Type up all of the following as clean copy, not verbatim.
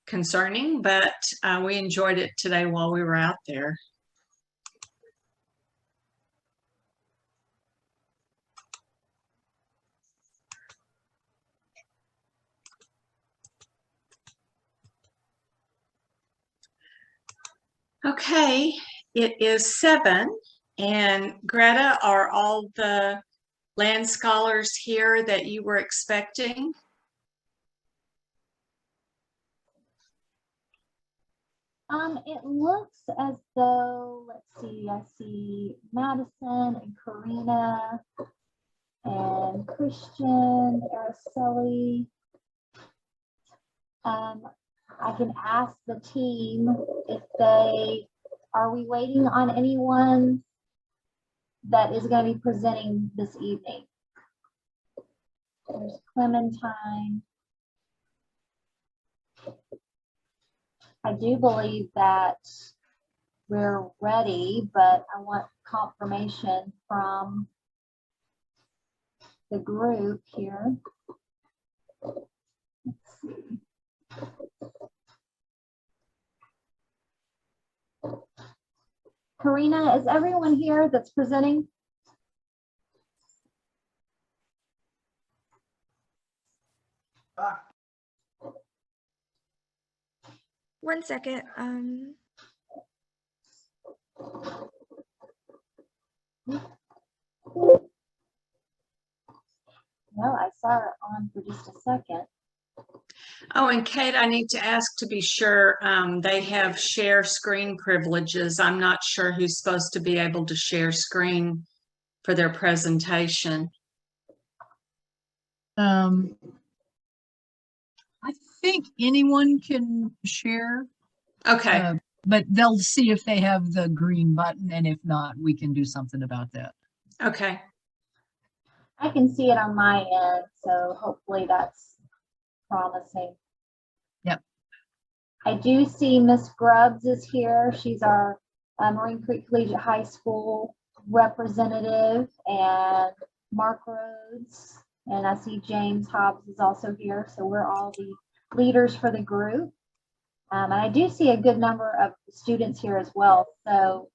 concerning, but we enjoyed it today while we were out there. Okay, it is 7, and Greta, are all the land scholars here that you were expecting? It looks as though, let's see, I see Madison and Karina and Christian, Araceli. I can ask the team if are we waiting on anyone that is going to be presenting this evening? There's Clementine. I do believe that we're ready, but I want confirmation from the group here. Let's see. Karina, is everyone here that's presenting? One second. No, I saw her on for just a second. Oh, and Kate, I need to ask to be sure they have share screen privileges. I'm not sure who's supposed to be able to share screen for their presentation. I think anyone can share. Okay. But they'll see if they have the green button, and if not, we can do something about that. Okay. I can see it on my end, so hopefully that's promising. Yep. I do see Miss Grubbs is here. She's our Marine Creek Collegiate High School representative, and Mark Rhodes, and I see James Hobbs is also here. So we're all the leaders for the group. And I do see a good number of students here as well. So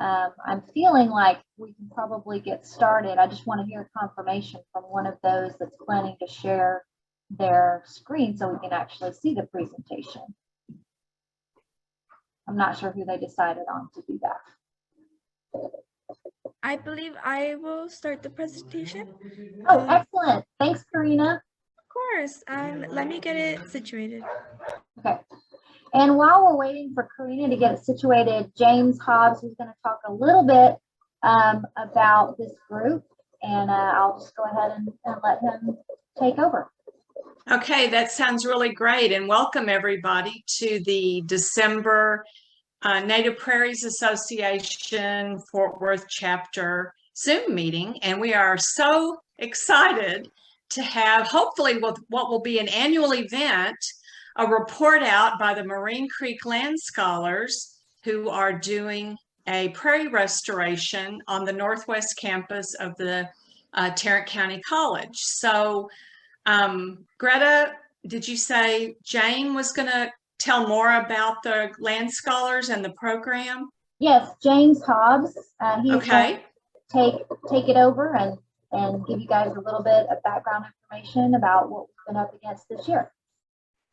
I'm feeling like we can probably get started. I just want to hear confirmation from one of those that's planning to share their screen so we can actually see the presentation. I'm not sure who they decided on to do that. I believe I will start the presentation. Oh, excellent. Thanks, Karina. Of course. Let me get it situated. Okay. And while we're waiting for Karina to get it situated, James Hobbs is going to talk a little bit about this group, and I'll just go ahead and let him take over. Okay, that sounds really great. And welcome everybody to the December Native Prairies Association Fort Worth chapter Zoom meeting. And we are so excited to have, hopefully, what will be an annual event, a report out by the Marine Creek Land Scholars, who are doing a prairie restoration on the northwest campus of the Tarrant County College. So Greta, did you say Jane was going to tell more about the Land Scholars and the program? Yes, James Hobbs. He's okay. Take it over and give you guys a little bit of background information about what we've been up against this year.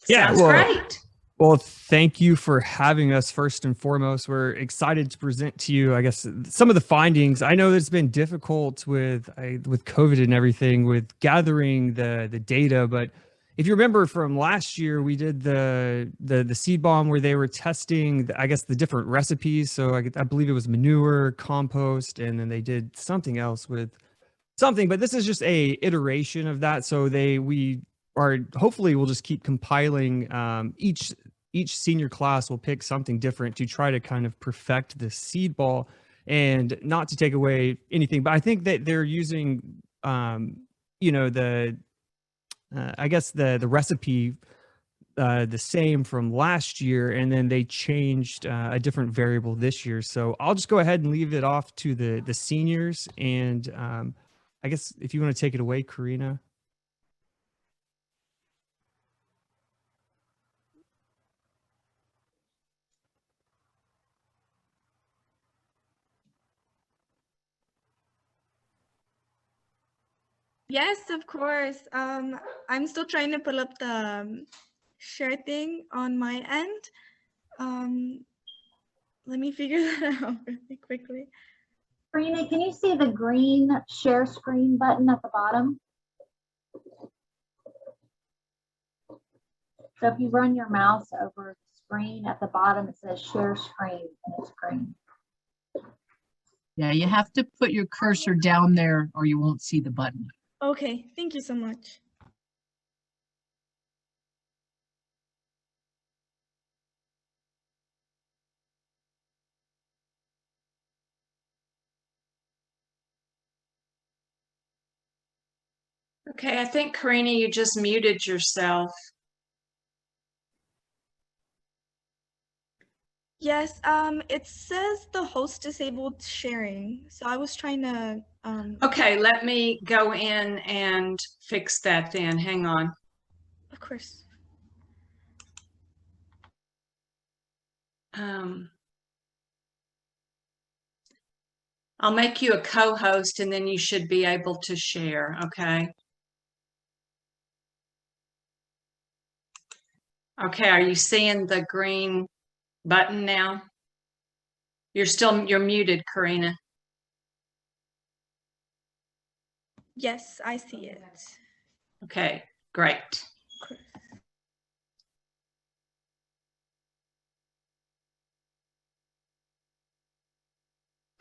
Yeah, sounds great. Well, thank you for having us. First and foremost, we're excited to present to you, I guess, some of the findings. I know it's been difficult with COVID and everything with gathering the data, but if you remember from last year, we did the seed bomb where they were testing, I guess, the different recipes. So I believe it was manure, compost, and then they did something else with something. But this is just a iteration of that. So hopefully we'll just keep compiling. Each senior class will pick something different to try to kind of perfect the seed ball, and not to take away anything, but I think that they're using, I guess the recipe the same from last year, and then they changed a different variable this year. So I'll just go ahead and leave it off to the seniors, and I guess if you want to take it away, Karina. Yes, of course. I'm still trying to pull up the share thing on my end. Let me figure that out really quickly. Karina, can you see the green share screen button at the bottom? So if you run your mouse over the screen at the bottom, it says share screen and it's green. Yeah, you have to put your cursor down there or you won't see the button. Okay, thank you so much. Okay, I think Karina, you just muted yourself. Yes, it says the host disabled sharing. So I was trying to Okay, let me go in and fix that then. Hang on. of course. I'll make you a co-host and then you should be able to share, okay? Okay, are you seeing the green button now? You're muted, Karina. Yes, I see it. Okay, great. Of course.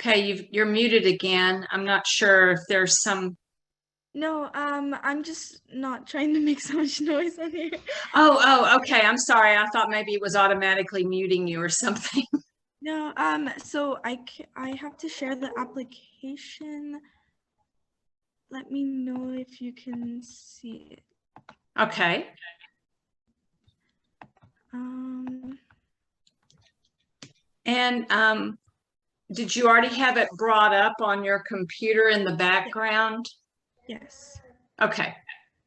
Okay, you're muted again. I'm not sure if there's some. No, I'm just not trying to make so much noise on here. Oh, okay. I'm sorry. I thought maybe it was automatically muting you or something. No, so I have to share the application. Let me know if you can see it. Okay. And did you already have it brought up on your computer in the background? Yes. Okay.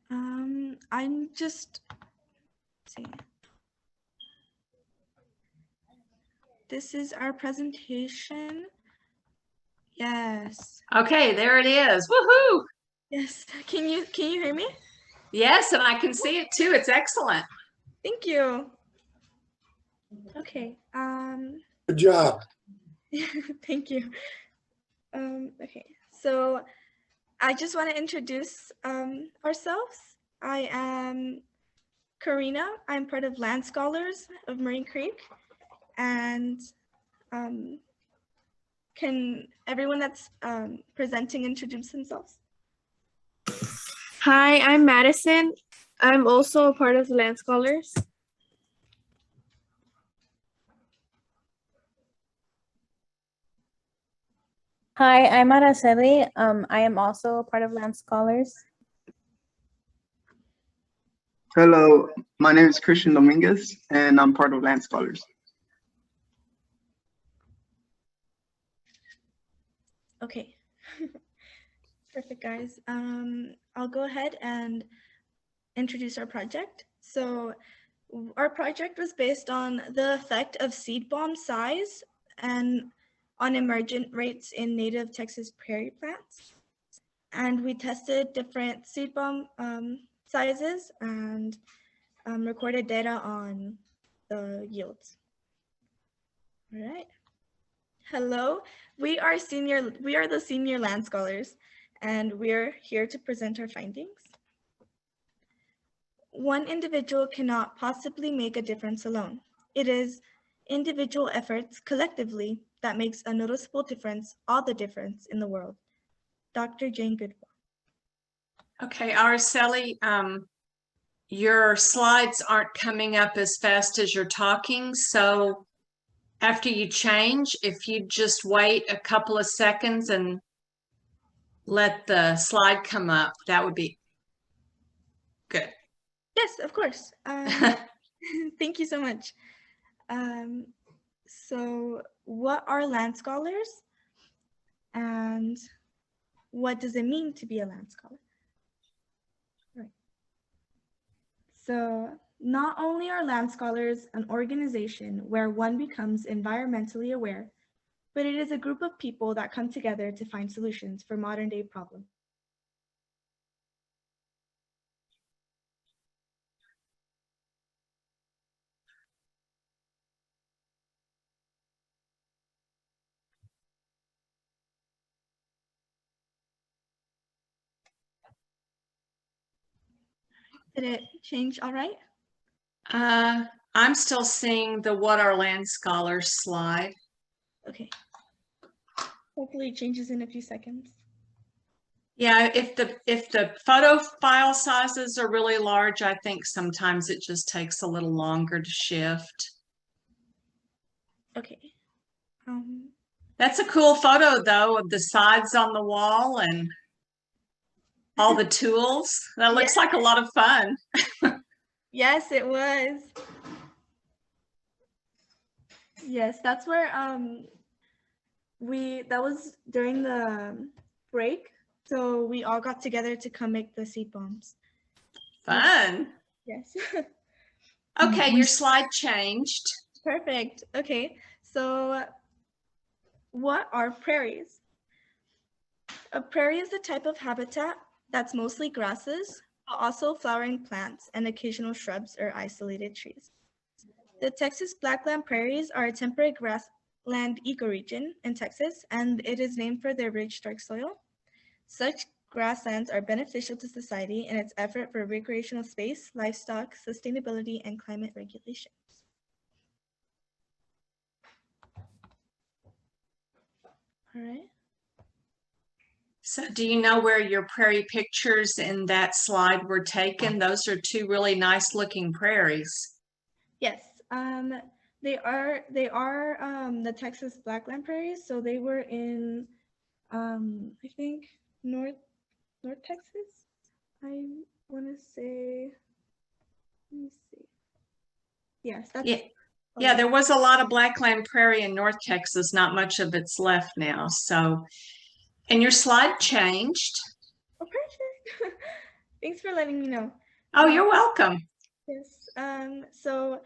I'm just see. This is our presentation. Yes. Okay, there it is. Woohoo! Yes. Can you hear me? Yes, and I can see it too. It's excellent. Thank you. Okay. Good job. Thank you. Okay. So I just want to introduce ourselves. I am Karina. I'm part of Land Scholars of Marine Creek. And can everyone that's presenting introduce themselves? Hi, I'm Madison. I'm also a part of the Land Scholars. Hi, I'm Araceli. I am also a part of Land Scholars. Hello, my name is Christian Dominguez, and I'm part of Land Scholars. Okay. Perfect, guys. I'll go ahead and introduce our project. So our project was based on the effect of seed bomb size and on emergent rates in native Texas prairie plants. And we tested different seed bomb sizes and recorded data on the yields. All right. Hello, we are the senior land scholars, and we're here to present our findings. One individual cannot possibly make a difference alone. It is individual efforts collectively that makes a noticeable difference, all the difference in the world. Dr. Jane Goodwill. Okay, Araceli, your slides aren't coming up as fast as you're talking, so after you change, if you just wait a couple of seconds and let the slide come up, that would be good. Yes, of course. Thank you so much. So what are land scholars? And what does it mean to be a land scholar? Right. So not only are land scholars an organization where one becomes environmentally aware, but it is a group of people that come together to find solutions for modern day problems. Did it change all right? I'm still seeing the What Are Land Scholars slide. Okay. Hopefully it changes in a few seconds. Yeah, if the photo file sizes are really large, I think sometimes it just takes a little longer to shift. Okay. That's a cool photo though, of the sides on the wall and all the tools. That looks like a lot of fun. Yes, it was. Yes, that's where that was during the break. So we all got together to come make the seed bombs. Fun. Yes. Okay, your slide changed. Perfect. Okay. So what are prairies? A prairie is a type of habitat that's mostly grasses, but also flowering plants and occasional shrubs or isolated trees. The Texas Blackland Prairies are a temperate grassland ecoregion in Texas, and it is named for their rich, dark soil. Such grasslands are beneficial to society in its effort for recreational space, livestock, sustainability, and climate regulations. All right. So do you know where your prairie pictures in that slide were taken? Those are two really nice looking prairies. Yes, they are the Texas Blackland Prairies. So they were in I think North Texas. I want to say, let me see. Yes, that's Yeah, there was a lot of Blackland Prairie in North Texas. Not much of it's left now. So, and your slide changed. Oh, perfect. Thanks for letting me know. Oh, you're welcome. Yes. So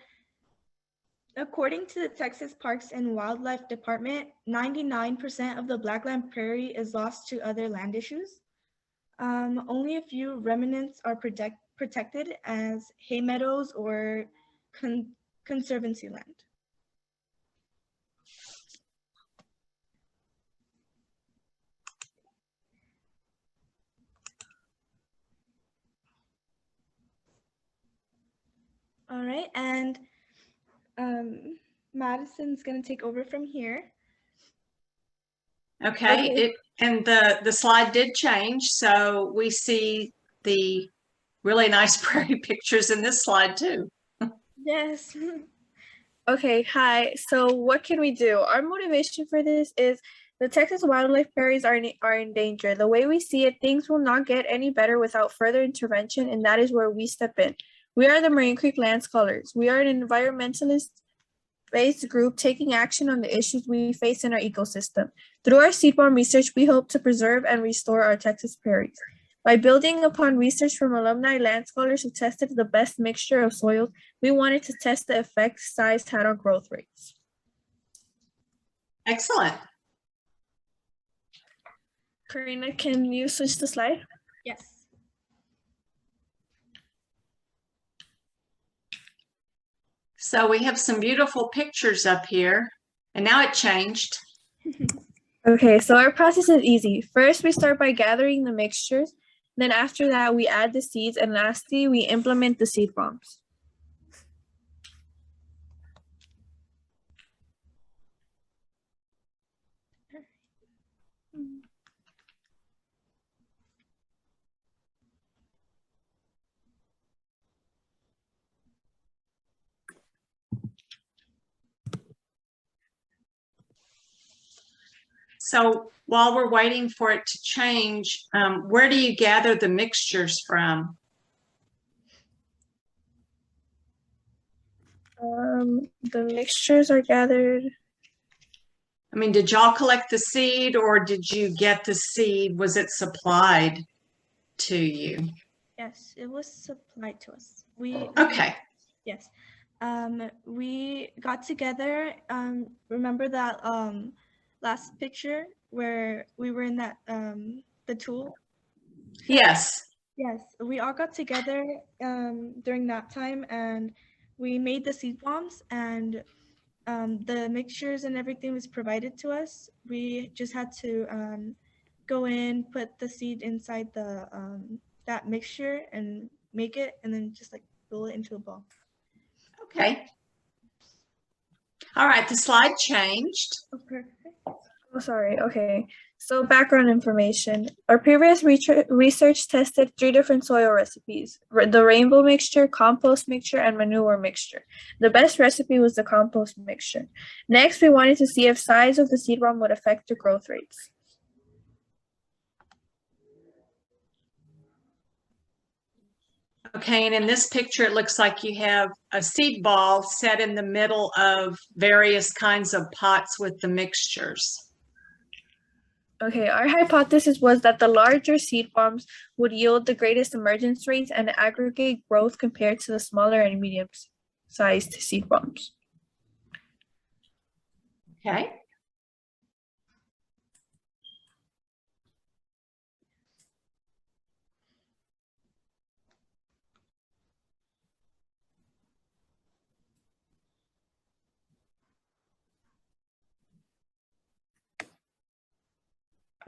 according to the Texas Parks and Wildlife Department, 99% of the Blackland Prairie is lost to other land issues. Only a few remnants are protected as hay meadows or conservancy land. All right, and Madison's going to take over from here. Okay, and the slide did change, so we see the really nice prairie pictures in this slide too. Yes. Okay, hi. So what can we do? Our motivation for this is the Texas wildlife prairies are in danger. The way we see it, things will not get any better without further intervention, and that is where we step in. We are the Marine Creek Land Scholars. We are an environmentalist-based group taking action on the issues we face in our ecosystem. Through our seed bomb research, we hope to preserve and restore our Texas prairies. By building upon research from Alumni Land Scholars who tested the best mixture of soils, we wanted to test the effect size had on growth rates. Excellent. Karina, can you switch the slide? Yes. So we have some beautiful pictures up here, and now it changed. Okay, so our process is easy. First, we start by gathering the mixtures. Then after that, we add the seeds, and lastly, we implement the seed bombs. So while we're waiting for it to change, where do you gather the mixtures from? The mixtures are gathered. I mean, did y'all collect the seed or did you get the seed? Was it supplied to you? Yes, it was supplied to us. Okay. Yes. We got together. Remember that last picture where we were in that the tool? Yes. Yes, we all got together during that time, and we made the seed bombs, and the mixtures and everything was provided to us. We just had to go in, put the seed inside the that mixture, and make it and then just like roll it into a ball. Okay. All right, the slide changed. Oh, perfect. Oh, sorry. Okay. So background information. Our previous research tested 3 different soil recipes: the rainbow mixture, compost mixture, and manure mixture. The best recipe was the compost mixture. Next, we wanted to see if size of the seed bomb would affect the growth rates. Okay, and in this picture, it looks like you have a seed ball set in the middle of various kinds of pots with the mixtures. Okay, our hypothesis was that the larger seed bombs would yield the greatest emergence rates and aggregate growth compared to the smaller and medium-sized seed bombs. Okay.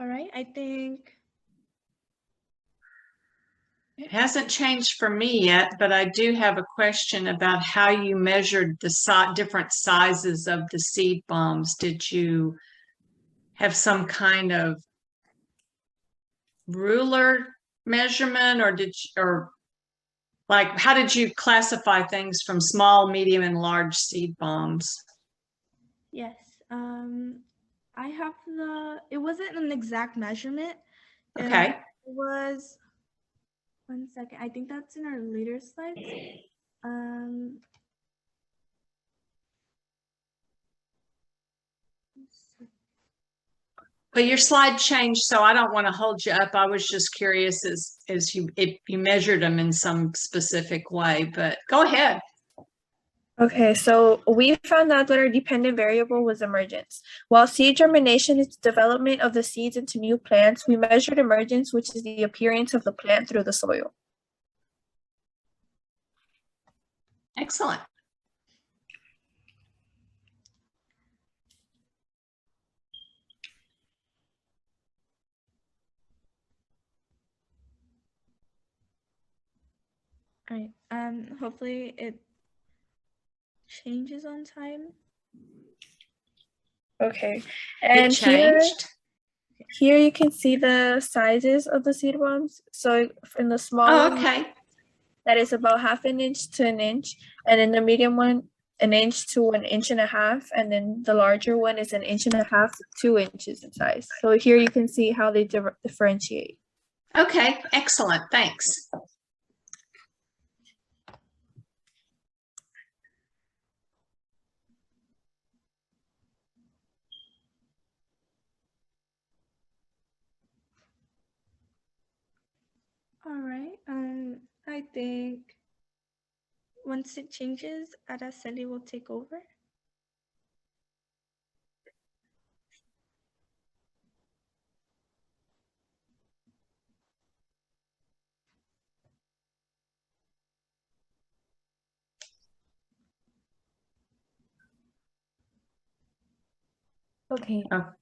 All right, I think. It hasn't changed for me yet, but I do have a question about how you measured the different sizes of the seed bombs. Did you have some kind of ruler measurement, or how did you classify things from small, medium, and large seed bombs? Yes. I have it wasn't an exact measurement. Okay. It was, one second, I think that's in our later slides. But your slide changed, so I don't want to hold you up. I was just curious if you measured them in some specific way, but go ahead. Okay, so we found out that our dependent variable was emergence. While seed germination is the development of the seeds into new plants, we measured emergence, which is the appearance of the plant through the soil. Excellent. All right. Hopefully it changes on time. Okay, and It changed. here you can see the sizes of the seed bombs. So in the small Oh, one, okay. that is about 1/2 inch to 1 inch, and in the medium one, 1 inch to 1.5 inches, and then the larger one is 1.5 inches to 2 inches in size. So here you can see how they differentiate. Okay, excellent. Thanks. All right. I think once it changes, Araceli will take over. Okay. Oh.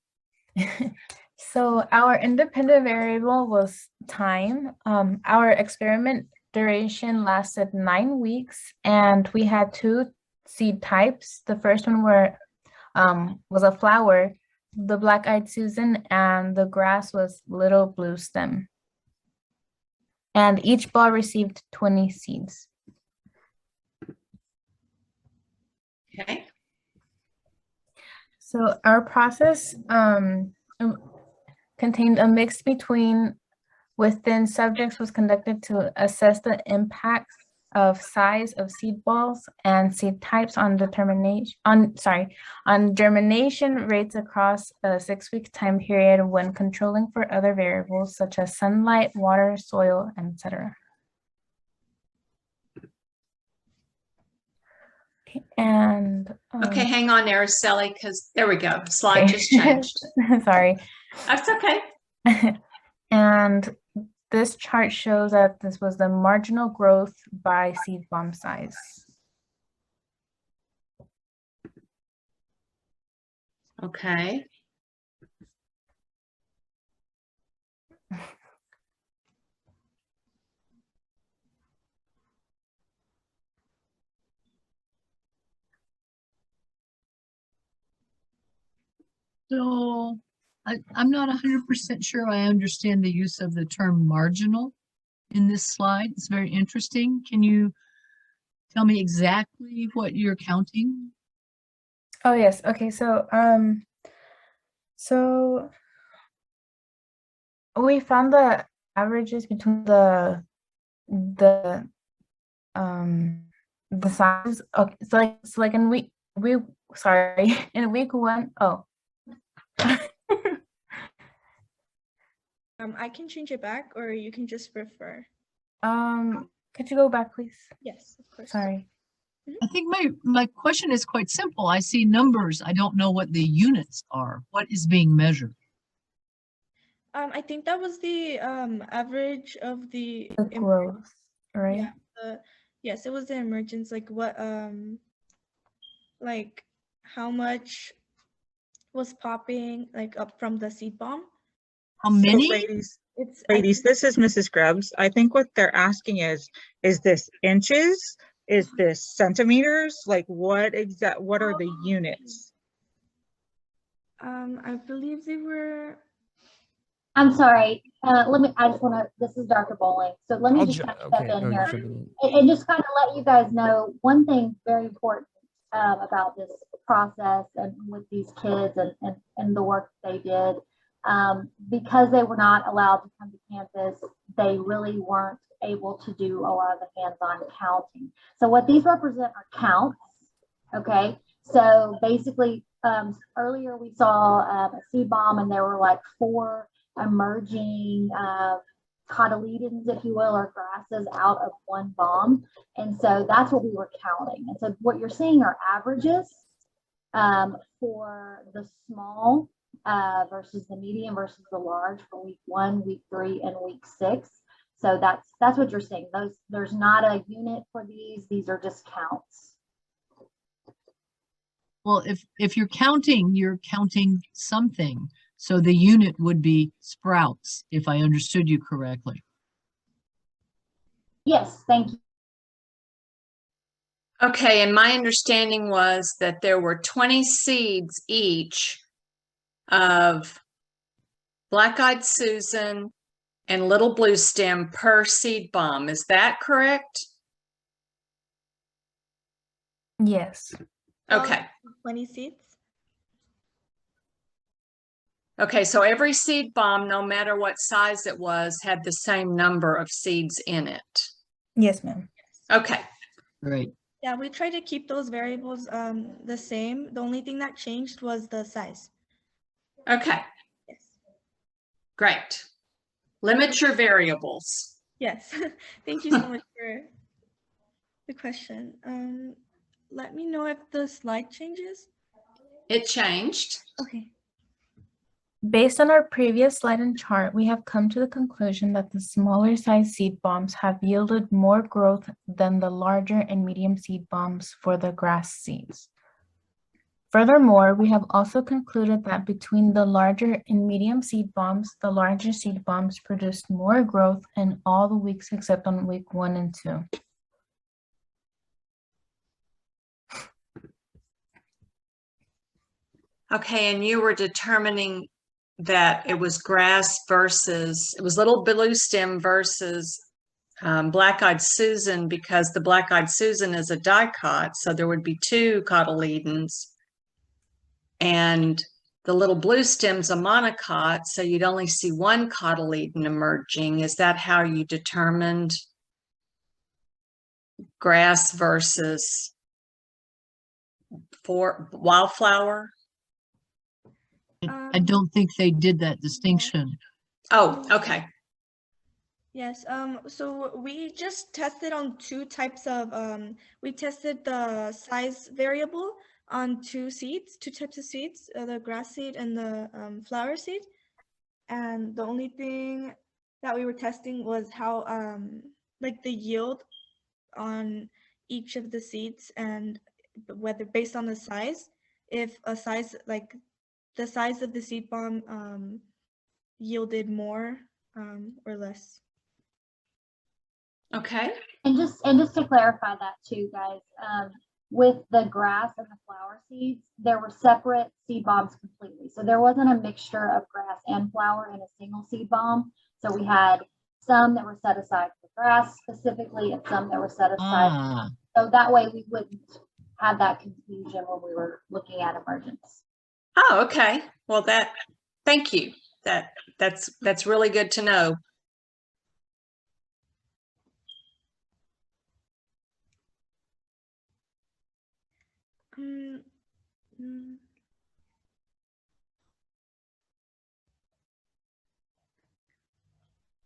So our independent variable was time. Our experiment duration lasted 9 weeks, and we had 2 seed types. The first one was a flower, the black-eyed Susan, and the grass was little blue stem. And each ball received 20 seeds. Okay. So our process contained a mix within subjects was conducted to assess the impact of size of seed balls and seed types on germination rates across a 6-week time period when controlling for other variables such as sunlight, water, soil, etc. And Okay, hang on, Araceli, because there we go. Slide just changed. Sorry. That's okay. And this chart shows that this was the marginal growth by seed bomb size. Okay. So I'm not 100% sure I understand the use of the term marginal in this slide. It's very interesting. Can you tell me exactly what you're counting? Oh yes. Okay. So we found the averages between the um the size. Okay. So like in we sorry in week one. Oh. I can change it back, or you can just refer. Could you go back, please? Yes, of course. Sorry. I think my question is quite simple. I see numbers. I don't know what the units are. What is being measured? I think that was the average of the The growth, right? Yeah, yes, it was the emergence, like what like how much was popping like up from the seed bomb. How many? Ladies, this is Mrs. Grubbs. I think what they're asking is this inches? Is this centimeters? Like what are the units? I believe they were. I'm sorry. I just want to, this is Dr. Bowling. So let me just kind of step in here and just kind of let you guys know one thing very important about this process and with these kids and the work they did. Because they were not allowed to come to campus, they really weren't able to do a lot of the hands-on counting. So what these represent are counts, okay? So basically, earlier we saw a seed bomb and there were like 4 emerging cotyledons, if you will, or grasses out of one bomb. And so that's what we were counting. And so what you're seeing are averages for the small versus the medium versus the large for week 1, week 3, and week 6. So that's what you're seeing. There's not a unit for these. These are just counts. Well, if you're counting something. So the unit would be sprouts, if I understood you correctly. Yes, thank you. Okay, and my understanding was that there were 20 seeds each of Black-Eyed Susan and Little Blue Stem per seed bomb. Is that correct? Yes. Okay. 20 seeds. Okay, so every seed bomb, no matter what size it was, had the same number of seeds in it. Yes, ma'am. Okay. Great. Yeah, we tried to keep those variables the same. The only thing that changed was the size. Okay. Yes. Great. Limit your variables. Yes. Thank you so much for the question. Let me know if the slide changes. It changed. Okay. Based on our previous slide and chart, we have come to the conclusion that the smaller size seed bombs have yielded more growth than the larger and medium seed bombs for the grass seeds. Furthermore, we have also concluded that between the larger and medium seed bombs, the larger seed bombs produced more growth in all the weeks except on week 1 and 2. Okay, and you were determining that it was grass versus, it was Little Blue Stem versus Black-Eyed Susan, because the Black-Eyed Susan is a dicot, so there would be 2 cotyledons. And the Little Blue Stem's a monocot, so you'd only see 1 cotyledon emerging. Is that how you determined grass versus wildflower? I don't think they did that distinction. Oh, okay. Yes, so we just tested on 2 types of, we tested the size variable on 2 seeds, 2 types of seeds, the grass seed and the flower seed. And the only thing that we were testing was how, like the yield on each of the seeds, and whether based on the size, if a size, like the size of the seed bomb yielded more or less. Okay. And just to clarify that too, guys, with the grass and the flower seeds, there were separate seed bombs completely. So there wasn't a mixture of grass and flower in a single seed bomb. So we had some that were set aside for grass specifically and some that were set aside. So that way we wouldn't have that confusion when we were looking at emergence. Oh, okay. Well, thank you. That's really good to know. Mm, mm.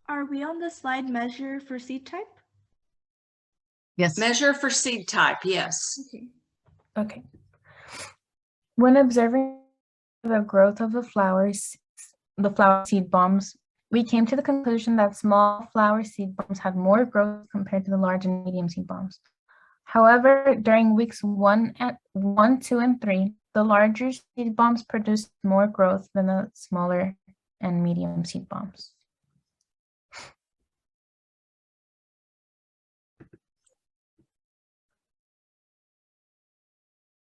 Are we on the slide measure for seed type? Yes. Measure for seed type, yes. Okay. Okay. When observing the growth of the flower seed bombs, we came to the conclusion that small flower seed bombs had more growth compared to the large and medium seed bombs. However, during weeks 1, 2, and 3, the larger seed bombs produced more growth than the smaller and medium seed bombs.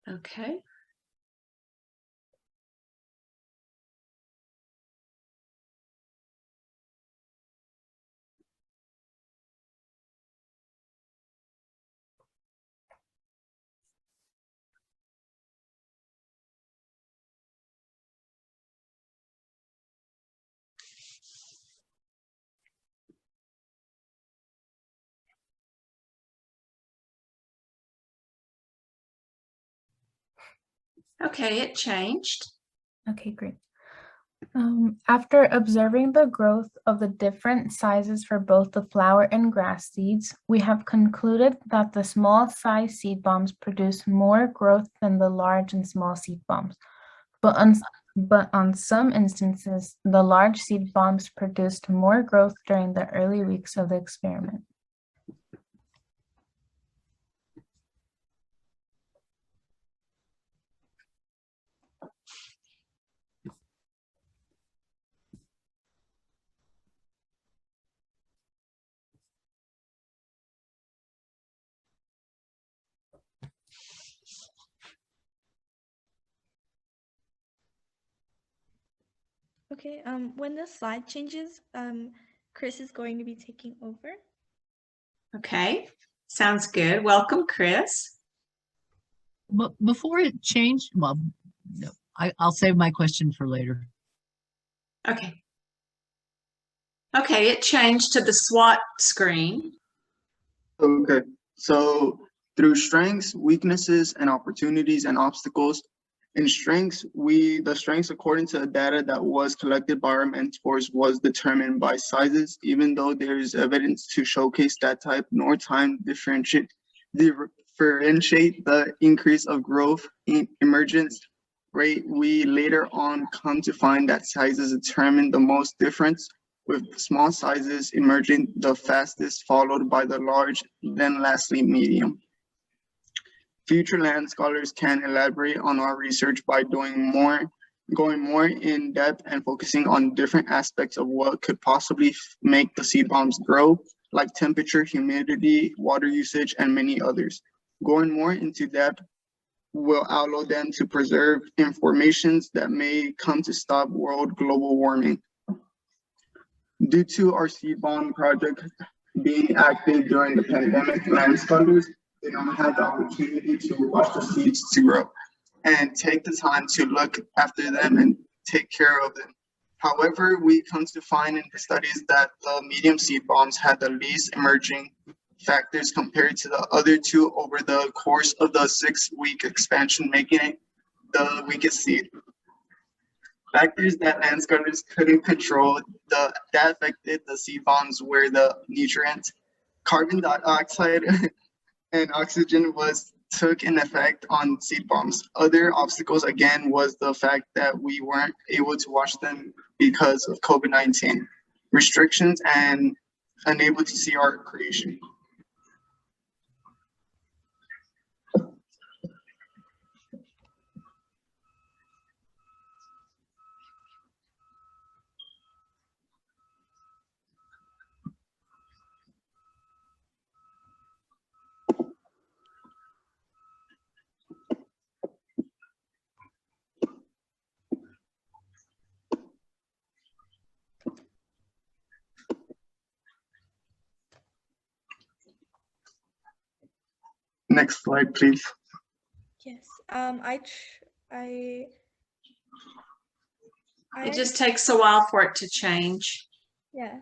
Okay. Okay, it changed. Okay, great. After observing the growth of the different sizes for both the flower and grass seeds, we have concluded that the small size seed bombs produce more growth than the large and small seed bombs. But on some instances, the large seed bombs produced more growth during the early weeks of the experiment. Okay, when the slide changes, Chris is going to be taking over. Okay, sounds good. Welcome, Chris. But before it changed, well, no, I'll save my question for later. Okay. Okay, it changed to the SWOT screen. Okay, so through strengths, weaknesses, and opportunities and obstacles. In strengths, the strengths according to the data that was collected by our mentors was determined by sizes, even though there is evidence to showcase that type nor time differentiate the increase of growth in emergence rate. We later on come to find that sizes determine the most difference, with small sizes emerging the fastest, followed by the large, then lastly medium. Future land scholars can elaborate on our research by going more in depth and focusing on different aspects of what could possibly make the seed bombs grow, like temperature, humidity, water usage, and many others. Going more into depth will allow them to preserve informations that may come to stop world global warming. Due to our seed bomb project being active during the pandemic, land scholars did not have the opportunity to watch the seeds to grow and take the time to look after them and take care of them. However, we come to find in the studies that the medium seed bombs had the least emerging factors compared to the other two over the course of the 6-week expansion, making it the weakest seed. Factors that land scholars couldn't control that affected the seed bombs were the nutrients, carbon dioxide, and oxygen took an effect on seed bombs. Other obstacles again was the fact that we weren't able to watch them because of COVID-19 restrictions and unable to see our creation. Next slide, please. Yes. It just takes a while for it to change. Yeah.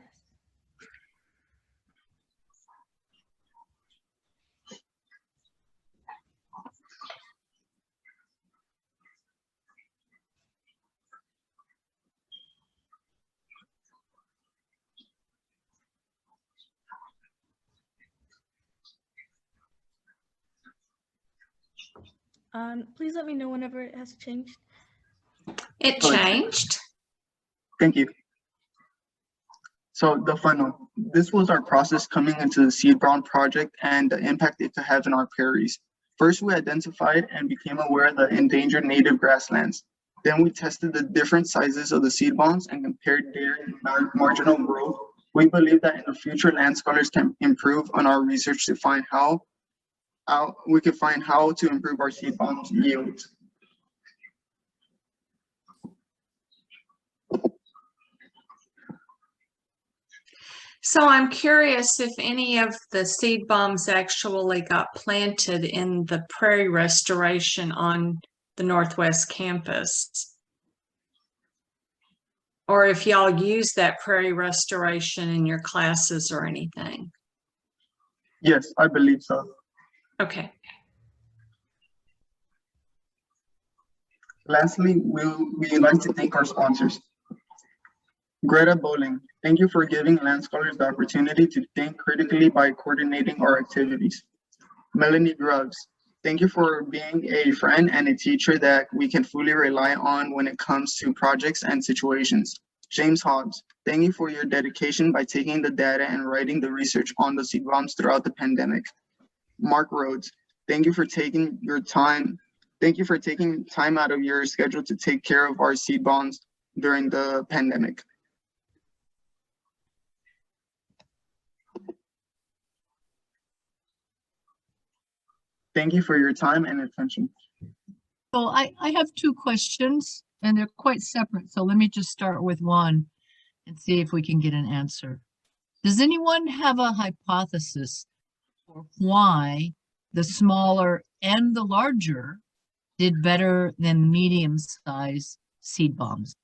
Please let me know whenever it has changed. It changed. Thank you. So the funnel, this was our process coming into the seed bomb project and the impact it could have in our prairies. First, we identified and became aware of the endangered native grasslands. Then we tested the different sizes of the seed bombs and compared their marginal growth. We believe that in the future, land scholars can improve on our research to find how to improve our seed bombs yields. So I'm curious if any of the seed bombs actually got planted in the prairie restoration on the Northwest campus, or if y'all use that prairie restoration in your classes or anything. Yes, I believe so. Okay. Lastly, we'd like to thank our sponsors. Greta Bowling, thank you for giving land scholars the opportunity to think critically by coordinating our activities. Melanie Grubbs, thank you for being a friend and a teacher that we can fully rely on when it comes to projects and situations. James Hobbs, thank you for your dedication by taking the data and writing the research on the seed bombs throughout the pandemic. Mark Rhodes, thank you for taking your time. Thank you for taking time out of your schedule to take care of our seed bombs during the pandemic. Thank you for your time and attention. So I have two questions and they're quite separate. So let me just start with one and see if we can get an answer. Does anyone have a hypothesis for why the smaller and the larger did better than medium-sized seed bombs?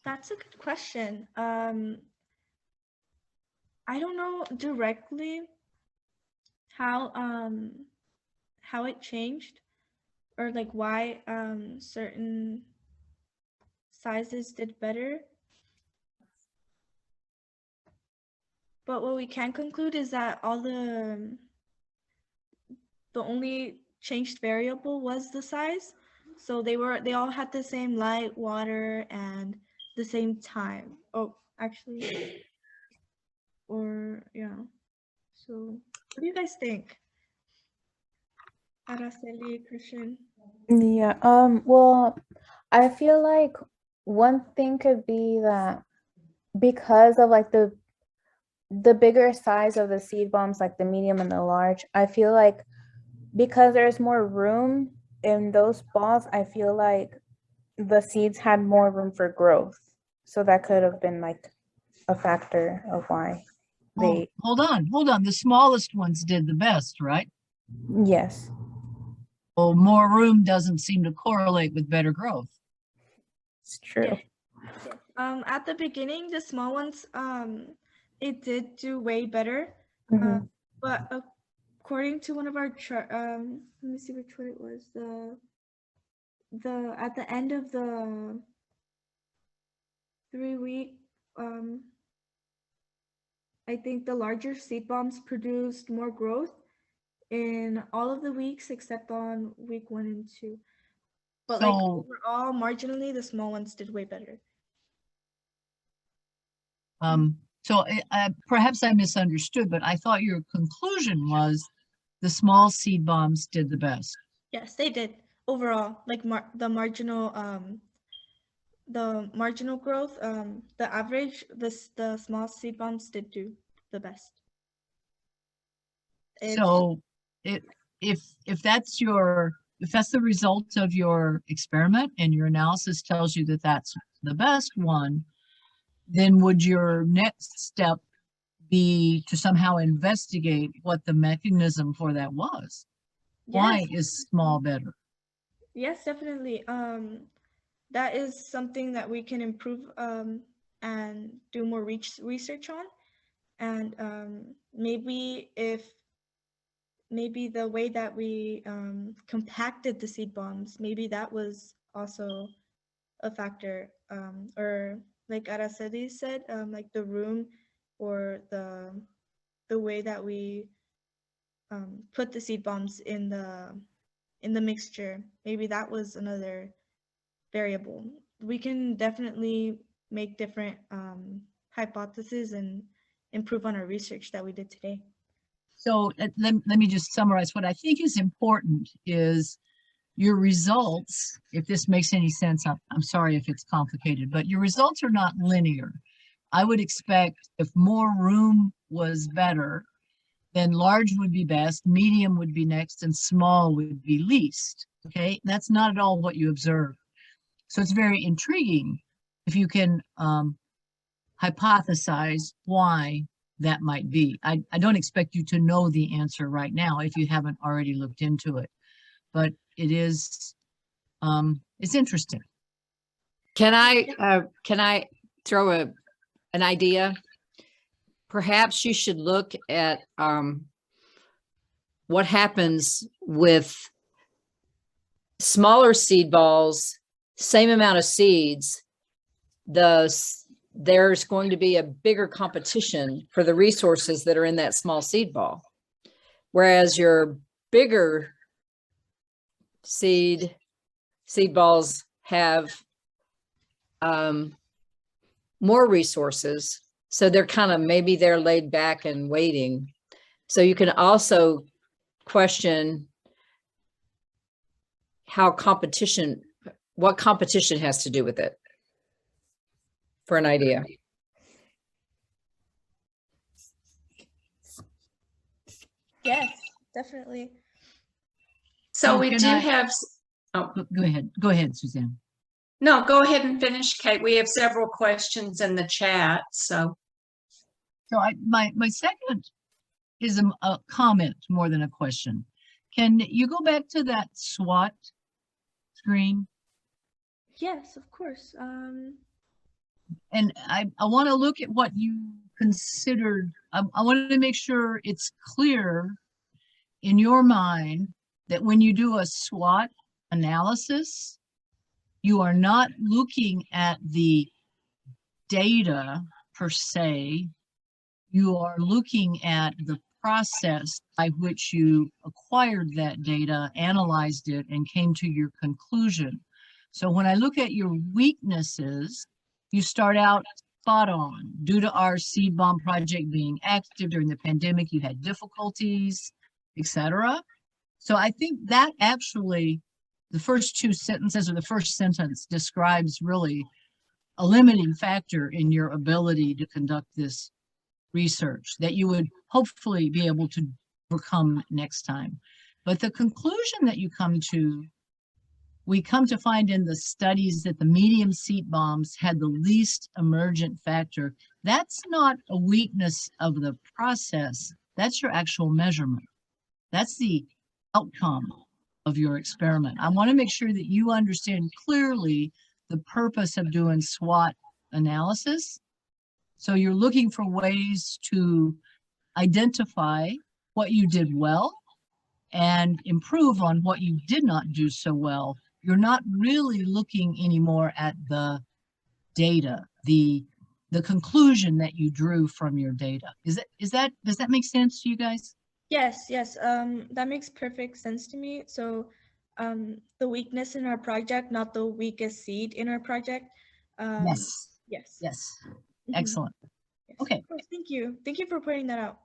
That's a good question. I don't know directly how it changed or like why certain sizes did better. But what we can conclude is that all the only changed variable was the size. So they all had the same light, water, and the same time. Oh, actually, or yeah. So what do you guys think? Araceli, Christian? Yeah, well, I feel like one thing could be that because of like the bigger size of the seed bombs, like the medium and the large, I feel like because there's more room in those balls, I feel like the seeds had more room for growth. So that could have been like a factor of why they. Hold on. The smallest ones did the best, right? Yes. Well, more room doesn't seem to correlate with better growth. It's true. Yeah. At the beginning, the small ones, it did do way better. But according to one of our let me see which one it was. The at the end of the 3-week, I think the larger seed bombs produced more growth in all of the weeks except on week 1 and 2. But like overall, marginally, the small ones did way better. So perhaps I misunderstood, but I thought your conclusion was the small seed bombs did the best. Yes, they did overall. Like the marginal growth, the average, the small seed bombs did do the best. So if that's your if that's the result of your experiment and your analysis tells you that that's the best one, then would your next step be to somehow investigate what the mechanism for that was? Why Yes. is small better? Yes, definitely. That is something that we can improve and do more research on. And maybe the way that we compacted the seed bombs, maybe that was also a factor. Or like Araceli said, like the room or the way that we put the seed bombs in the mixture, maybe that was another variable. We can definitely make different hypotheses and improve on our research that we did today. So let me just summarize. What I think is important is your results, if this makes any sense, I'm sorry if it's complicated, but your results are not linear. I would expect if more room was better, then large would be best, medium would be next, and small would be least. Okay, that's not at all what you observe. So it's very intriguing if you can hypothesize why that might be. I don't expect you to know the answer right now if you haven't already looked into it, but it is, it's interesting. Can I throw an idea? Perhaps you should look at what happens with smaller seed balls, same amount of seeds. There's going to be a bigger competition for the resources that are in that small seed ball. Whereas your bigger seed balls have more resources. So they're kind of, maybe they're laid back and waiting. So you can also question what competition has to do with it, for an idea. Yes, definitely. So we do have, oh, go ahead, Suzanne. No, go ahead and finish, Kate. We have several questions in the chat, so. So my second is a comment more than a question. Can you go back to that SWOT screen? Yes, of course. And I want to look at what you considered. I want to make sure it's clear in your mind that when you do a SWOT analysis, you are not looking at the data per se. You are looking at the process by which you acquired that data, analyzed it, and came to your conclusion. So when I look at your weaknesses, you start out spot on. Due to our seed bomb project being active during the pandemic, you had difficulties, etc. So I think that actually, the first two sentences or the first sentence describes really a limiting factor in your ability to conduct this research that you would hopefully be able to overcome next time. But the conclusion that you come to, we come to find in the studies that the medium seed bombs had the least emergent factor. That's not a weakness of the process. That's your actual measurement. That's the outcome of your experiment. I want to make sure that you understand clearly the purpose of doing SWOT analysis. So you're looking for ways to identify what you did well and improve on what you did not do so well. You're not really looking anymore at the data, the conclusion that you drew from your data. Does that make sense to you guys? Yes, that makes perfect sense to me. So the weakness in our project, not the weakest seed in our project. Yes. Yes. Excellent. Yes, Okay. of course. Thank you for pointing that out.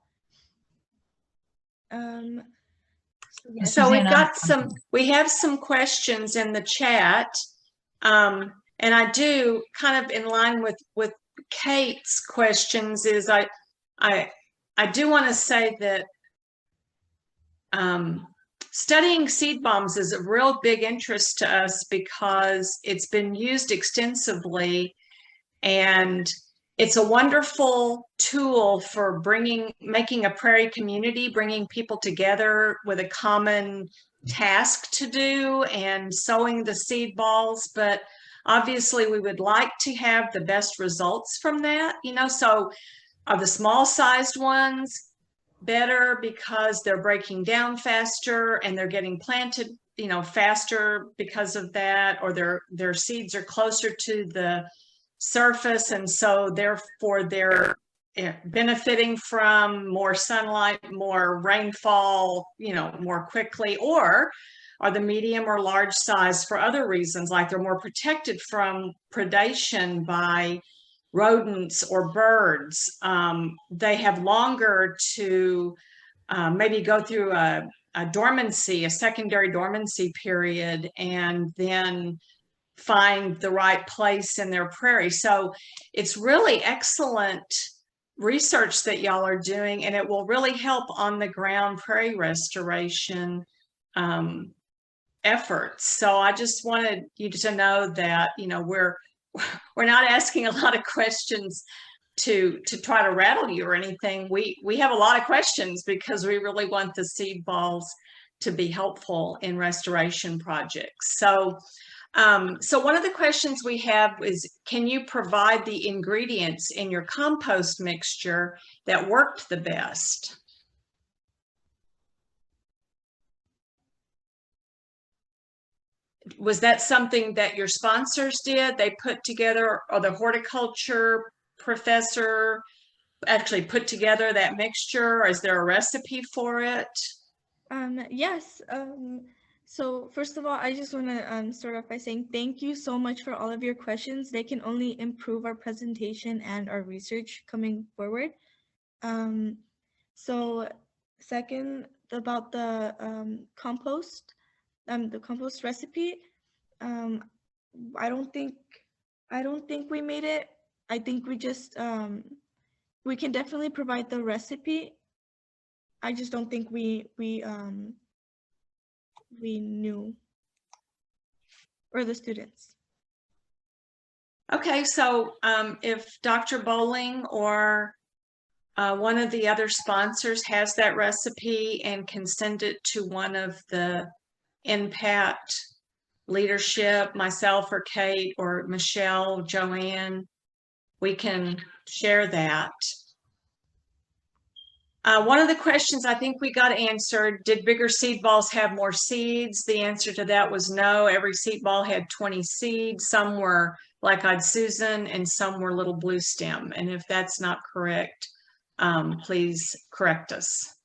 Yes. So we've got we have some questions in the chat. And I do kind of in line with Kate's questions is I do want to say that studying seed bombs is a real big interest to us because it's been used extensively, and it's a wonderful tool for making a prairie community, bringing people together with a common task to do and sowing the seed balls. But obviously we would like to have the best results from that, so are the small sized ones better because they're breaking down faster and they're getting planted, faster because of that, or their seeds are closer to the surface, and so therefore they're benefiting from more sunlight, more rainfall, more quickly? Or are the medium or large size for other reasons, like they're more protected from predation by rodents or birds? They have longer to maybe go through a secondary dormancy period, and then find the right place in their prairie. So it's really excellent research that y'all are doing, and it will really help on the ground prairie restoration efforts. So I just wanted you to know that, we're not asking a lot of questions to try to rattle you or anything. We have a lot of questions because we really want the seed balls to be helpful in restoration projects. So one of the questions we have is, can you provide the ingredients in your compost mixture that worked the best? Was that something that your sponsors did? They put together, or the horticulture professor actually put together that mixture? Or is there a recipe for it? Yes. So first of all, I just want to start off by saying thank you so much for all of your questions. They can only improve our presentation and our research coming forward. So second, about the compost recipe, I don't think we made it. I think we just we can definitely provide the recipe. I just don't think we knew, or the students. Okay, so if Dr. Bowling or one of the other sponsors has that recipe and can send it to one of the NPAT leadership, myself or Kate or Michelle, Joanne, we can share that. One of the questions I think we got answered, did bigger seed balls have more seeds? The answer to that was no. Every seed ball had 20 seeds. Some were black-eyed Susan and some were little blue stem. And if that's not correct, please correct us.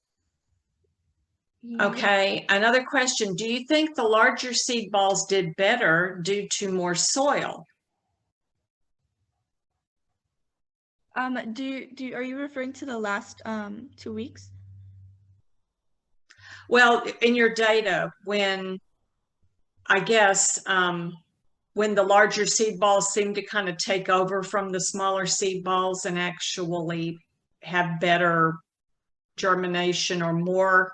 Okay, another question. Do you think the larger seed balls did better due to more soil? Are you referring to the last 2 weeks? Well, in your data, when I guess when the larger seed balls seem to kind of take over from the smaller seed balls and actually have better germination or more.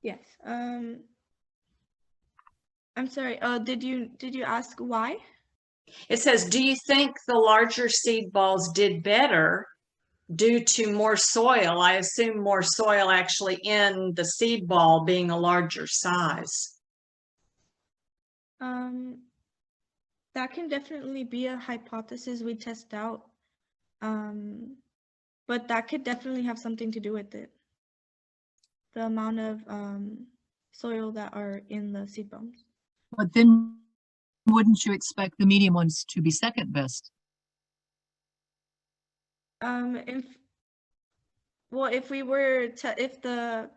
Yes. I'm sorry. Did you ask why? It says, do you think the larger seed balls did better due to more soil? I assume more soil actually in the seed ball being a larger size. That can definitely be a hypothesis we test out. But that could definitely have something to do with it. The amount of soil that are in the seed bombs. But then wouldn't you expect the medium ones to be second best? If the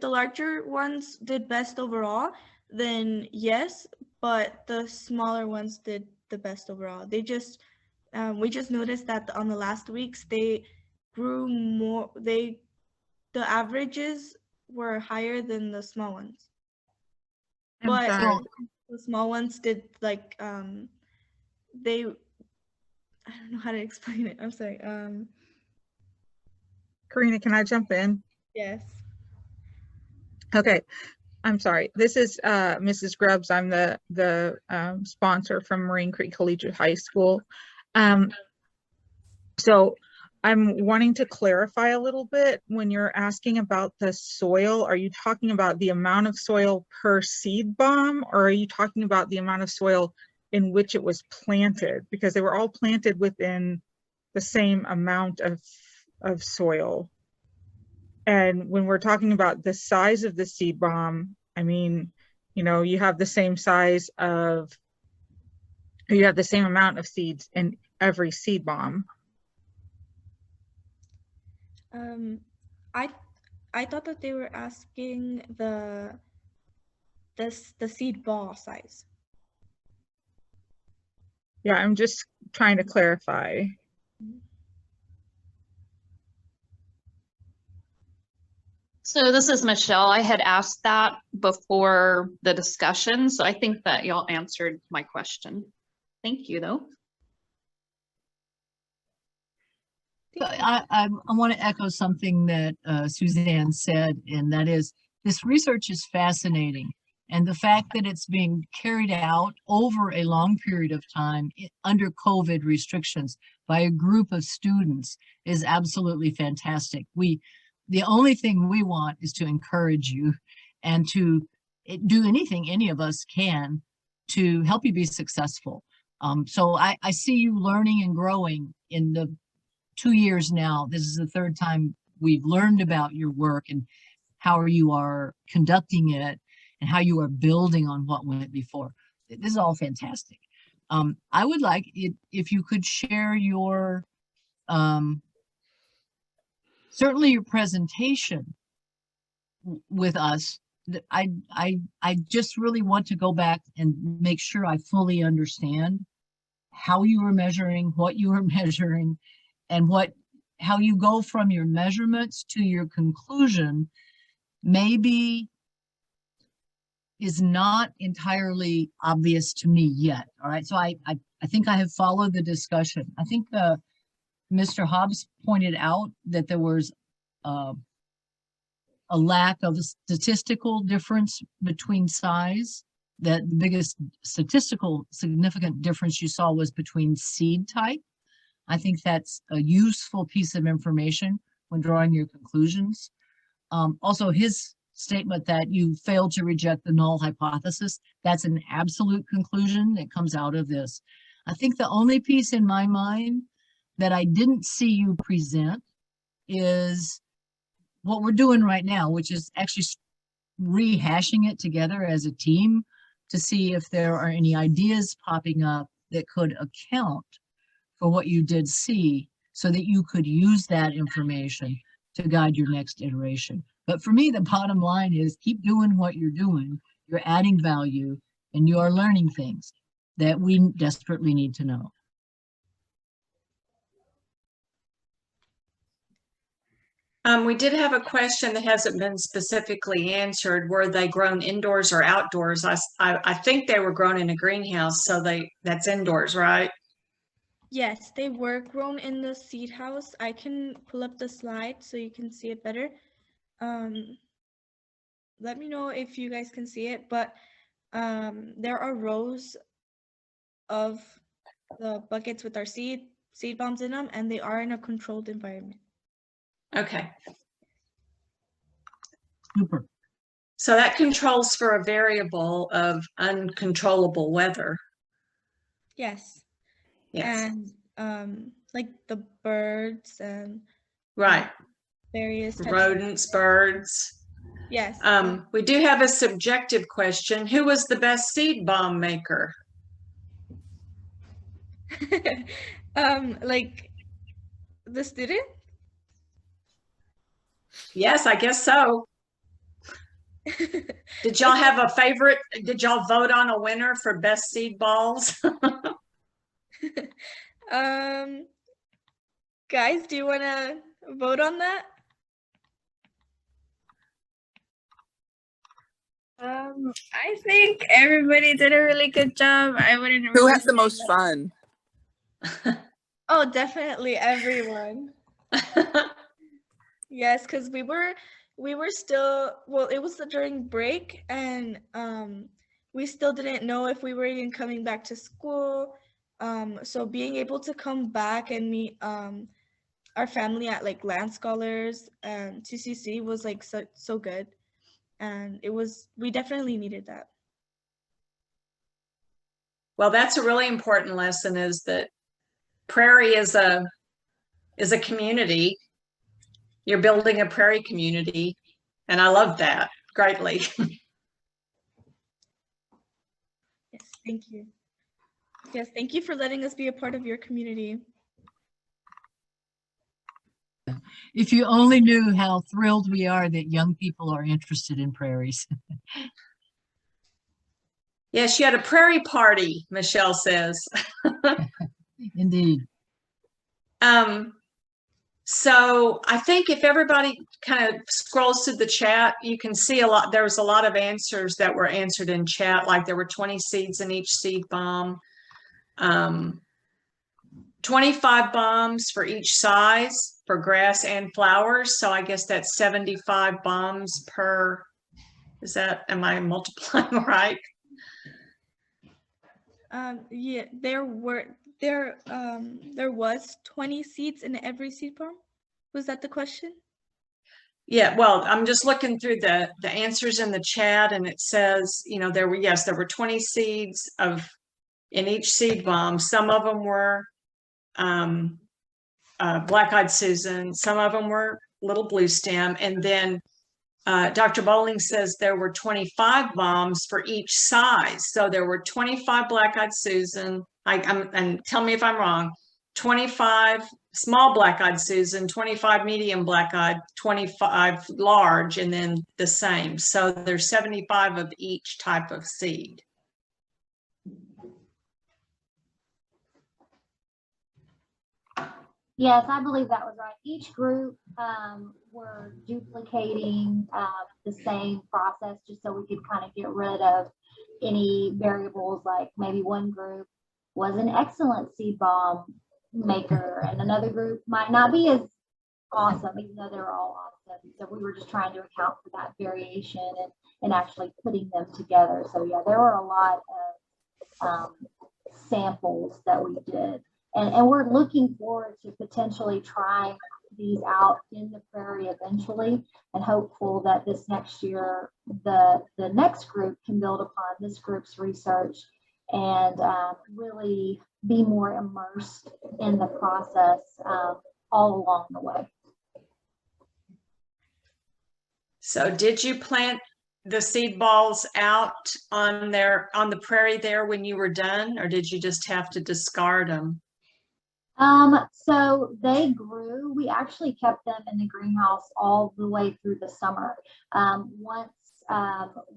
larger ones did best overall, then yes, but the smaller ones did the best overall. They just we just noticed that on the last weeks they grew more. The averages were higher than the small ones. But the small ones did like I don't know how to explain it. I'm sorry. Karina, can I jump in? Yes. Okay, I'm sorry. This is Mrs. Grubbs. I'm the sponsor from Marine Creek Collegiate High School. So I'm wanting to clarify a little bit. When you're asking about the soil, are you talking about the amount of soil per seed bomb, or are you talking about the amount of soil in which it was planted? Because they were all planted within the same amount of soil. And when we're talking about the size of the seed bomb, I mean, you know, you have the same size of, you have the same amount of seeds in every seed bomb. I thought that they were asking the seed ball size. Yeah, I'm just trying to clarify. So this is Michelle. I had asked that before the discussion, so I think that y'all answered my question. Thank you, though. I want to echo something that Suzanne said, and that is this research is fascinating. And the fact that it's being carried out over a long period of time under COVID restrictions by a group of students is absolutely fantastic. The only thing we want is to encourage you and to do anything any of us can to help you be successful. So I see you learning and growing in the 2 years now. This is the third time we've learned about your work and how you are conducting it and how you are building on what went before. This is all fantastic. I would like it if you could share your certainly your presentation with us. I just really want to go back and make sure I fully understand how you were measuring, what you were measuring, and how you go from your measurements to your conclusion maybe is not entirely obvious to me yet. All right, so I think I have followed the discussion. I think Mr. Hobbs pointed out that there was a lack of a statistical difference between size, that the biggest statistical significant difference you saw was between seed type. I think that's a useful piece of information when drawing your conclusions. Also, his statement that you failed to reject the null hypothesis, that's an absolute conclusion that comes out of this. I think the only piece in my mind that I didn't see you present is what we're doing right now, which is actually rehashing it together as a team to see if there are any ideas popping up that could account for what you did see so that you could use that information to guide your next iteration. But for me, the bottom line is keep doing what you're doing. You're adding value and you are learning things that we desperately need to know. We did have a question that hasn't been specifically answered. Were they grown indoors or outdoors? I think they were grown in a greenhouse, so that's indoors, right? Yes, they were grown in the seed house. I can pull up the slide so you can see it better. Let me know if you guys can see it, but there are rows of the buckets with our seed bombs in them, and they are in a controlled environment. Okay. Super. So that controls for a variable of uncontrollable weather. Yes. Yes. And like the birds and right. Various types rodents, birds. Yes. We do have a subjective question. Who was the best seed bomb maker? Like the student? Yes, I guess so. Did y'all have a favorite? Did y'all vote on a winner for best seed balls? Guys, do you want to vote on that? I think everybody did a really good job. I wouldn't. Who had the most fun? Oh, definitely everyone. Yes, because we were still, well, it was during break, and we still didn't know if we were even coming back to school. So being able to come back and meet our family at like Land Scholars and TCC was like so good, and we definitely needed that. Well, that's a really important lesson, is that Prairie is a community. You're building a Prairie community, and I love that greatly. Yes, thank you. Yes, thank you for letting us be a part of your community. If you only knew how thrilled we are that young people are interested in prairies. Yes, you had a Prairie party, Michelle says. Indeed. So I think if everybody kind of scrolls through the chat, you can see there was a lot of answers that were answered in chat, like there were 20 seeds in each seed bomb, 25 bombs for each size for grass and flowers. So I guess that's 75 bombs per, am I multiplying right? Yeah, there was 20 seeds in every seed bomb. Was that the question? Yeah, well, I'm just looking through the answers in the chat, and it says, there were 20 seeds in each seed bomb. Some of them were black-eyed Susan, some of them were little blue stem, and then Dr. Bowling says there were 25 bombs for each size. So there were 25 black-eyed Susan, and tell me if I'm wrong, 25 small black-eyed Susan, 25 medium black-eyed, 25 large, and then the same. So there's 75 of each type of seed. Yes, I believe that was right. Each group were duplicating the same process just so we could kind of get rid of any variables, like maybe one group was an excellent seed bomb maker and another group might not be as awesome, even though they were all awesome. So we were just trying to account for that variation and actually putting them together. So yeah, there were a lot of samples that we did. And we're looking forward to potentially trying these out in the Prairie eventually, and hopeful that this next year, the next group can build upon this group's research and really be more immersed in the process all along the way. So did you plant the seed balls out on the Prairie there when you were done, or did you just have to discard them? So they grew. We actually kept them in the greenhouse all the way through the summer. Once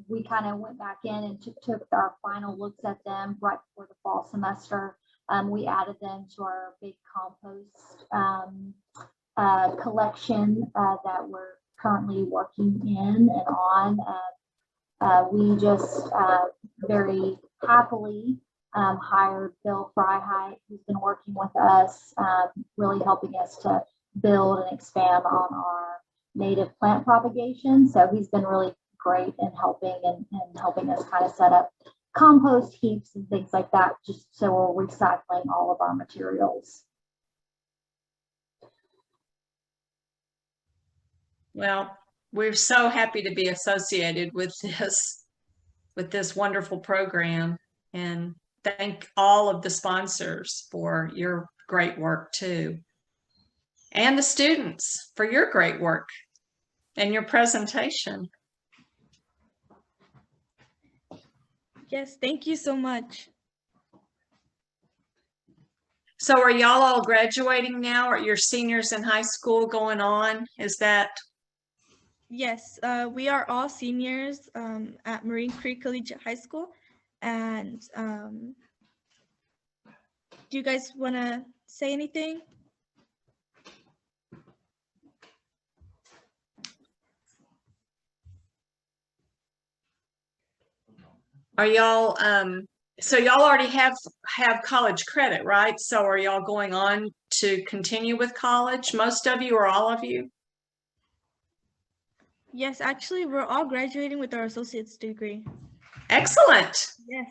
we kind of went back in and took our final looks at them right before the fall semester, we added them to our big compost collection that we're currently working in and on. We just very happily hired Bill Freiheit, who's been working with us, really helping us to build and expand on our native plant propagation. So he's been really great in helping and helping us kind of set up compost heaps and things like that, just so we're recycling all of our materials. Well, we're so happy to be associated with this wonderful program, and thank all of the sponsors for your great work too, and the students for your great work and your presentation. Yes, thank you so much. So are y'all all graduating now? Are your seniors in high school going on? Is that? Yes, we are all seniors at Marine Creek Collegiate High School. And do you guys want to say anything? Are y'all So y'all already have college credit, right? So are y'all going on to continue with college? Most of you or all of you? Yes, actually, we're all graduating with our associate's degree. Excellent. Yes,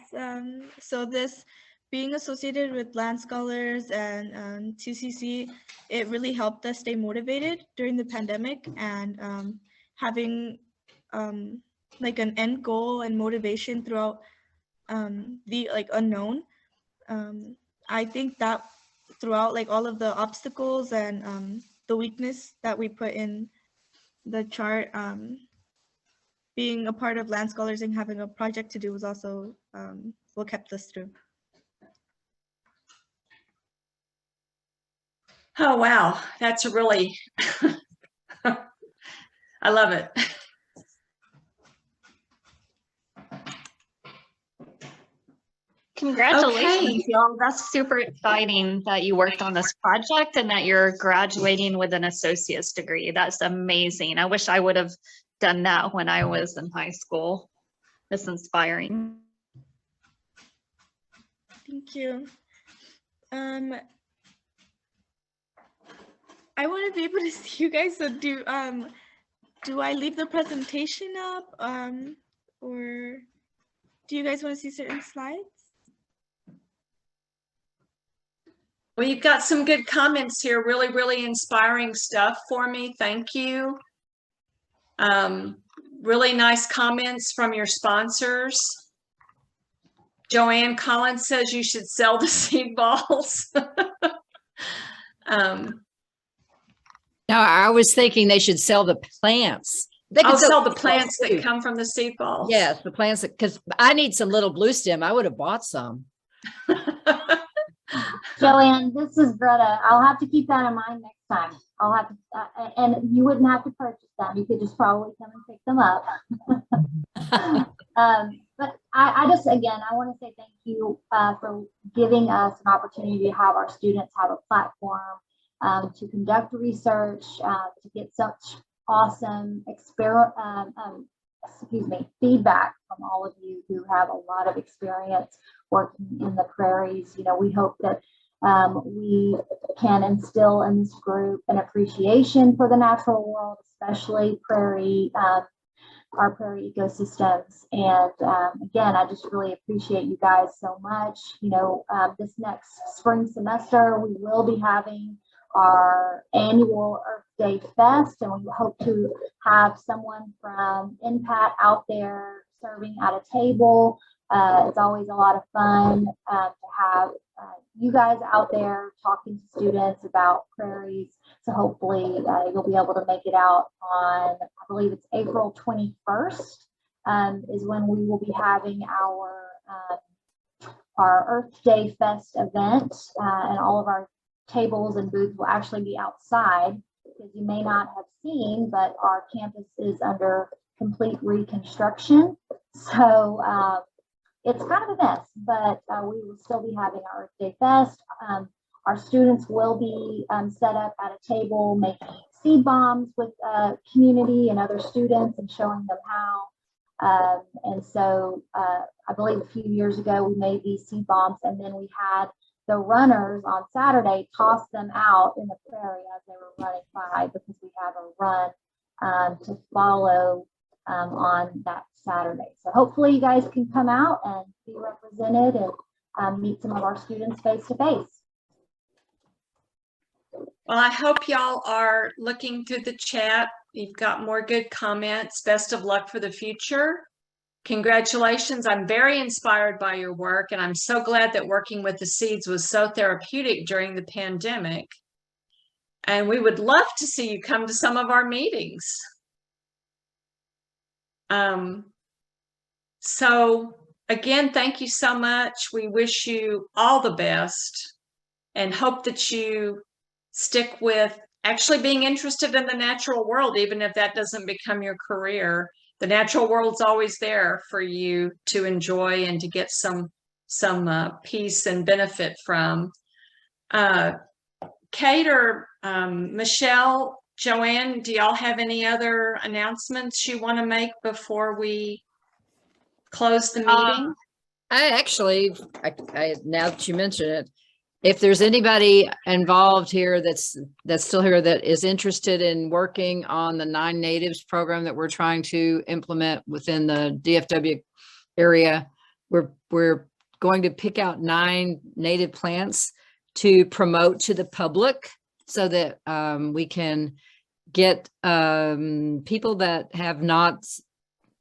so this being associated with Land Scholars and TCC, it really helped us stay motivated during the pandemic, and having like an end goal and motivation throughout the like unknown. I think that throughout like all of the obstacles and the weakness that we put in the chart, being a part of Land Scholars and having a project to do was also what kept us through. Oh, wow. That's a really, I love it. Congratulations, Okay. y'all. That's super exciting that you worked on this project and that you're graduating with an associate's degree. That's amazing. I wish I would have done that when I was in high school. It's inspiring. Thank you. I want to be able to see you guys. So do I leave the presentation up, or do you guys want to see certain slides? Well, you've got some good comments here. Really, really inspiring stuff for me. Thank you. Really nice comments from your sponsors. Joanne Collins says you should sell the seed balls. No, I was thinking they should sell the plants. They could Sell the seed balls plants that too. come from the seed balls. Yes, the plants, because I need some little blue stem. I would have bought some. Joanne, this is Greta. I'll have to keep that in mind next time. I'll have to, and you wouldn't have to purchase them. You could just probably come and pick them up. But I just, again, I want to say thank you for giving us an opportunity to have our students have a platform to conduct research, to get such awesome feedback from all of you who have a lot of experience working in the prairies. You know, we hope that we can instill in this group an appreciation for the natural world, especially prairie, our prairie ecosystems. And again, I just really appreciate you guys so much. You know, this next spring semester, we will be having our annual Earth Day Fest, and we hope to have someone from NPAT out there serving at a table. It's always a lot of fun to have you guys out there talking to students about prairies. So hopefully you'll be able to make it out on, I believe it's April 21st is when we will be having our Earth Day Fest event, and all of our tables and booths will actually be outside, because you may not have seen, but our campus is under complete reconstruction. So it's kind of a mess, but we will still be having our Earth Day Fest. Our students will be set up at a table making seed bombs with community and other students and showing them how. And so I believe a few years ago we made these seed bombs, and then we had the runners on Saturday toss them out in the prairie as they were running by, because we have a run to follow on that Saturday. So hopefully you guys can come out and be represented and meet some of our students face to face. Well, I hope y'all are looking through the chat. You've got more good comments. Best of luck for the future. Congratulations. I'm very inspired by your work, and I'm so glad that working with the seeds was so therapeutic during the pandemic. And we would love to see you come to some of our meetings. So again, thank you so much. We wish you all the best and hope that you stick with actually being interested in the natural world, even if that doesn't become your career. The natural world's always there for you to enjoy and to get some peace and benefit from. Kate or Michelle, Joanne, do y'all have any other announcements you want to make before we close the meeting? I actually, now that you mention it, if there's anybody involved here that's still here that is interested in working on the 9 Natives program that we're trying to implement within the DFW area, we're going to pick out 9 native plants to promote to the public so that we can get people that have not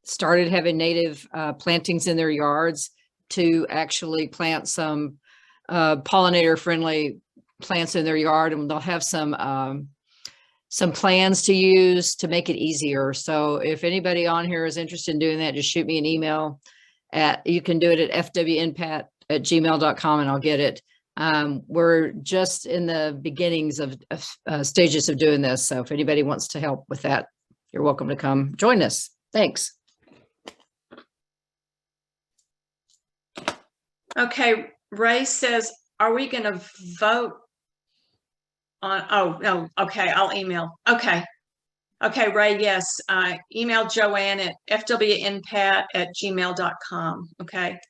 started having native plantings in their yards to actually plant some pollinator friendly plants in their yard, and they'll have some plans to use to make it easier. So if anybody on here is interested in doing that, just shoot me an email you can do it at fwnpat@gmail.com and I'll get it. We're just in the beginnings of stages of doing this. So if anybody wants to help with that, you're welcome to come join us. Thanks. Okay, Ray says, are we going to vote on, oh, no, okay, I'll email. Okay, Ray, yes, email Joanne at fwnpat@gmail.com, okay?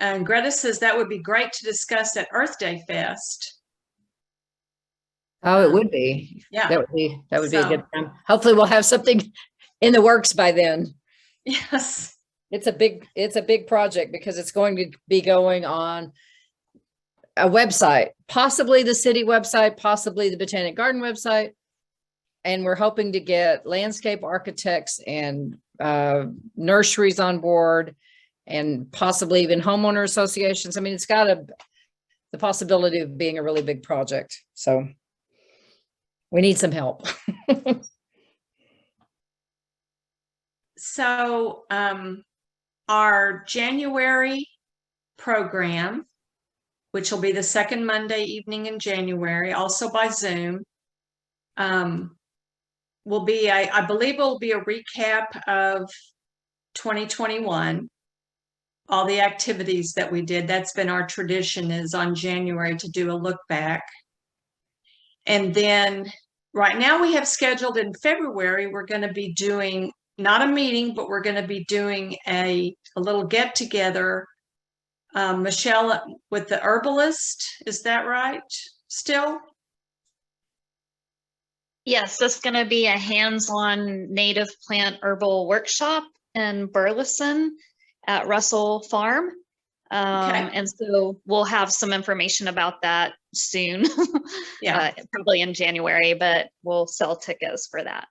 And Greta says that would be great to discuss at Earth Day Fest. Oh, it would be. Yeah. That would be a good time. Hopefully we'll have something in the works by then. Yes. It's a big project because it's going to be going on a website, possibly the city website, possibly the Botanic Garden website. And we're hoping to get landscape architects and nurseries on board and possibly even homeowner associations. I mean, it's got the possibility of being a really big project. So we need some help. So our January program, which will be the second Monday evening in January, also by Zoom, will be, I believe it will be a recap of 2021, all the activities that we did. That's been our tradition, is on January to do a look back. And then right now we have scheduled in February, we're going to be doing not a meeting, but we're going to be doing a little get together. Michelle, with the herbalist, is that right? Still? Yes, this is going to be a hands-on native plant herbal workshop in Burleson at Russell Farm. Okay. And so we'll have some information about that soon. Yeah. Probably in January, but we'll sell tickets for that.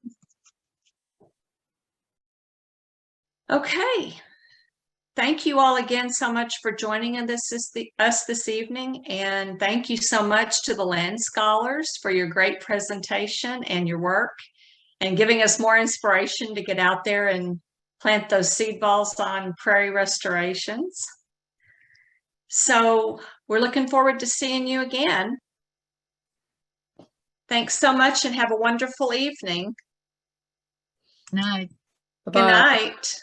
Okay. Thank you all again so much for joining us this evening. And thank you so much to the Land Scholars for your great presentation and your work and giving us more inspiration to get out there and plant those seed balls on prairie restorations. So we're looking forward to seeing you again. Thanks so much and have a wonderful evening. Night. Good night.